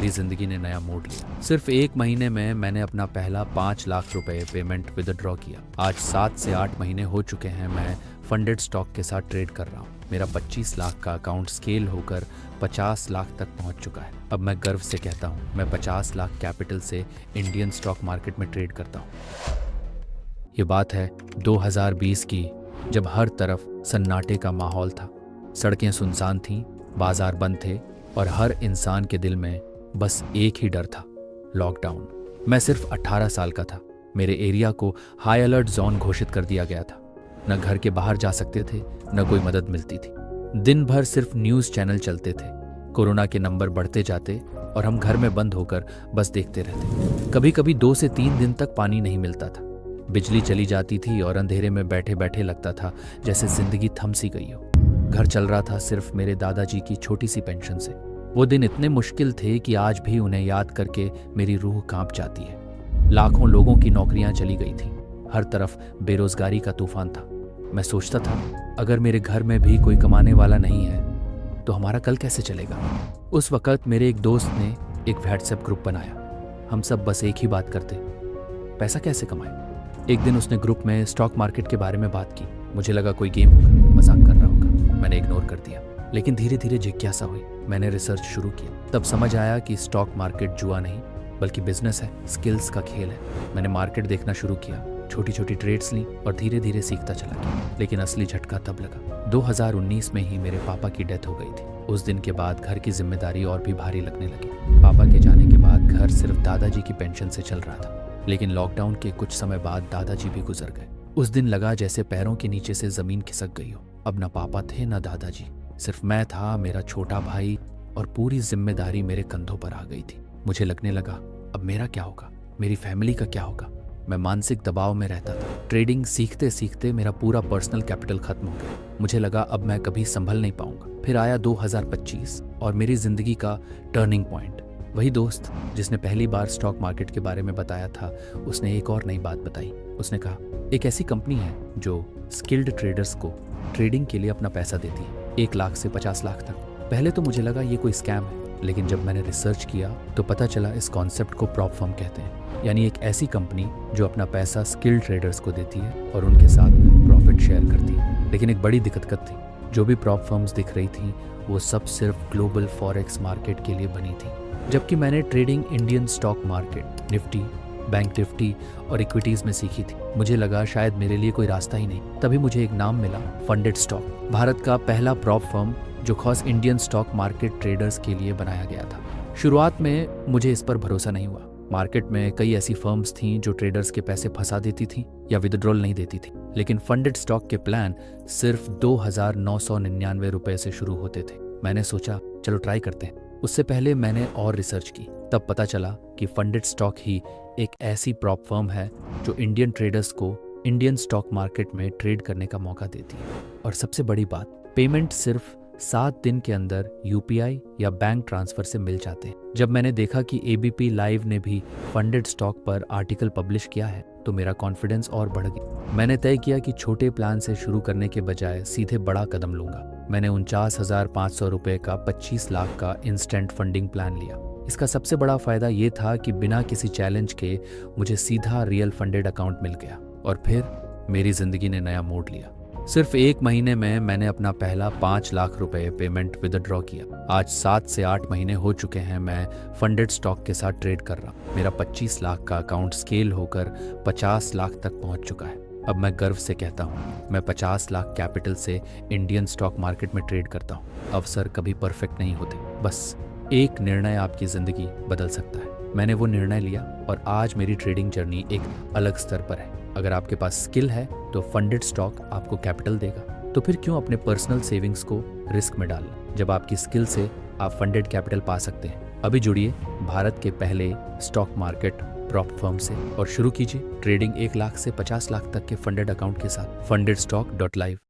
मेरी ज़िंदगी ने नया मोड़ लिया। सिर्फ 1 महीने में मैंने अपना पहला 5 लाख रुपए पेमेंट विदड्रॉ किया। आज 7 से 8 महीने हो चुके हैं मैं फंडेड स्टॉक के साथ ट्रेड कर रहा हूँ। मेरा 25 लाख का अकाउंट स्केल होकर 50 लाख तक पहुँच चुका है। अब मैं गर्व से कहता हूँ मैं 50 लाख कैपिटल से इंडियन स्टॉक मार्केट में ट्रेड करता हूँ। ये बात है 2020 की, जब हर तरफ सन्नाटे का माहौल था। सड़कें सुनसान थीं, बाजार बंद थे और हर इंसान के दिल में बस एक ही डर था, लॉकडाउन। मैं सिर्फ 18 साल का था। मेरे एरिया को हाई अलर्ट जोन घोषित कर दिया गया था। न घर के बाहर जा सकते थे, न कोई मदद मिलती थी। दिन भर सिर्फ न्यूज़ चैनल चलते थे। कोरोना के नंबर बढ़ते जाते और हम घर में बंद होकर बस देखते रहते। कभी कभी 2 से 3 दिन तक पानी नहीं मिलता था। बिजली चली जाती थी और अंधेरे में बैठे बैठे लगता था जैसे जिंदगी थम सी गई हो। घर चल रहा था सिर्फ मेरे दादाजी की छोटी सी पेंशन से। वो दिन इतने मुश्किल थे कि आज भी उन्हें याद करके मेरी रूह कांप जाती है। लाखों लोगों की नौकरियां चली गई थी। हर तरफ बेरोजगारी का तूफान था। मैं सोचता था अगर मेरे घर में भी कोई कमाने वाला नहीं है तो हमारा कल कैसे चलेगा। उस वक्त मेरे एक दोस्त ने एक व्हाट्सएप ग्रुप बनाया। हम सब बस एक ही बात करते, पैसा कैसे कमाएं। एक दिन उसने ग्रुप में स्टॉक मार्केट के बारे में बात की। मुझे लगा कोई गेम होगा, मजाक कर रहा होगा। मैंने इग्नोर कर दिया, लेकिन धीरे धीरे जिज्ञासा हुई। मैंने रिसर्च शुरू किया। तब समझ आया कि स्टॉक मार्केट जुआ नहीं बल्कि बिजनेस है, स्किल्स का खेल है। मैंने मार्केट देखना शुरू किया, छोटी छोटी ट्रेड्स ली और धीरे धीरे सीखता चला गया। लेकिन असली झटका तब लगा 2019 में ही मेरे पापा की डेथ हो गई थी। उस दिन के बाद घर की जिम्मेदारी और भी भारी लगने लगी। पापा के जाने के बाद घर सिर्फ दादाजी की पेंशन से चल रहा था। लेकिन लॉकडाउन के कुछ समय बाद दादाजी भी गुजर गए। उस दिन लगा जैसे पैरों के नीचे से जमीन खिसक गई हो। अब न पापा थे न दादाजी, सिर्फ मैं था, मेरा छोटा भाई, और पूरी जिम्मेदारी मेरे कंधों पर आ गई थी। मुझे लगने लगा अब मेरा क्या होगा, मेरी फैमिली का क्या होगा। मैं मानसिक दबाव में रहता था। ट्रेडिंग सीखते सीखते मेरा पूरा पर्सनल कैपिटल खत्म हो गया। मुझे लगा अब मैं कभी संभल नहीं पाऊंगा। फिर आया 2025 और मेरी जिंदगी का टर्निंग पॉइंट। वही दोस्त जिसने पहली बार स्टॉक मार्केट के बारे में बताया था, उसने एक और नई बात बताई। उसने कहा एक ऐसी कंपनी है जो स्किल्ड ट्रेडर्स को ट्रेडिंग के लिए अपना पैसा देती है, 1 लाख से 50 लाख तक। पहले तो मुझे लगा ये कोई स्कैम है, लेकिन जब मैंने रिसर्च किया तो पता चला इस कॉन्सेप्ट को प्रॉप फर्म कहते हैं। यानी एक ऐसी कंपनी जो अपना पैसा स्किल्ड ट्रेडर्स को देती है और उनके साथ प्रॉफिट शेयर करती है। लेकिन एक बड़ी दिक्कत थी, जो भी प्रॉप फर्म्स दिख रही थी वो सब सिर्फ ग्लोबल फॉरेक्स मार्केट के लिए बनी थी, जबकि मैंने trading Indian stock market, Nifty, bank Nifty और इक्विटीज में सीखी थी। मुझे लगा शायद मेरे लिए कोई रास्ता ही नहीं। तभी मुझे एक नाम मिला, फंडेड स्टॉक, भारत का पहला प्रॉप फर्म जो खास इंडियन स्टॉक मार्केट ट्रेडर्स के लिए बनाया गया था। शुरुआत में मुझे इस पर भरोसा नहीं हुआ। मार्केट में कई ऐसी फर्म्स थीं जो ट्रेडर्स के पैसे फंसा देती थी या विदड्रॉल नहीं देती थी, लेकिन फंडेड स्टॉक के प्लान सिर्फ 2,999 रुपए से शुरू होते थे। मैंने सोचा चलो ट्राई करते हैं। उससे पहले मैंने और रिसर्च की। तब पता चला कि फंडेड स्टॉक ही एक ऐसी प्रॉप फर्म है जो इंडियन ट्रेडर्स को इंडियन स्टॉक मार्केट में ट्रेड करने का मौका देती है। और सबसे बड़ी बात, पेमेंट सिर्फ 7 दिन के अंदर यूपीआई या बैंक ट्रांसफर से मिल जाते हैं। जब मैंने देखा कि एबीपी लाइव ने भी फंडेड स्टॉक पर आर्टिकल पब्लिश किया है तो मेरा कॉन्फिडेंस और बढ़ गया। मैंने तय किया कि छोटे प्लान से शुरू करने के बजाय सीधे बड़ा कदम लूंगा। मैंने 49,500 रुपए का 25 लाख का इंस्टेंट फंडिंग प्लान लिया। इसका सबसे बड़ा फायदा ये था कि बिना किसी चैलेंज के मुझे सीधा रियल फंडेड अकाउंट मिल गया और फिर मेरी जिंदगी ने नया मोड़ लिया। सिर्फ 1 महीने में मैंने अपना पहला 5 लाख रुपए पेमेंट विदड्रॉ किया। आज 7 से 8 महीने हो चुके हैं मैं फंडेड स्टॉक के साथ ट्रेड कर रहा हूँ। मेरा 25 लाख का अकाउंट स्केल होकर 50 लाख तक पहुंच चुका है। अब मैं गर्व से कहता हूँ मैं 50 लाख कैपिटल से इंडियन स्टॉक मार्केट में ट्रेड करता हूँ। अवसर कभी परफेक्ट नहीं होते, बस एक निर्णय आपकी जिंदगी बदल सकता है। मैंने वो निर्णय लिया और आज मेरी ट्रेडिंग जर्नी एक अलग स्तर पर है। अगर आपके पास स्किल है तो फंडेड स्टॉक आपको कैपिटल देगा, तो फिर क्यों अपने पर्सनल सेविंग्स को रिस्क में डालना, जब आपकी स्किल से आप फंडेड कैपिटल पा सकते हैं। अभी जुड़िए भारत के पहले स्टॉक मार्केट प्रॉप फर्म से और शुरू कीजिए ट्रेडिंग 1 लाख से 50 लाख तक के फंडेड अकाउंट के साथ। fundedstock.live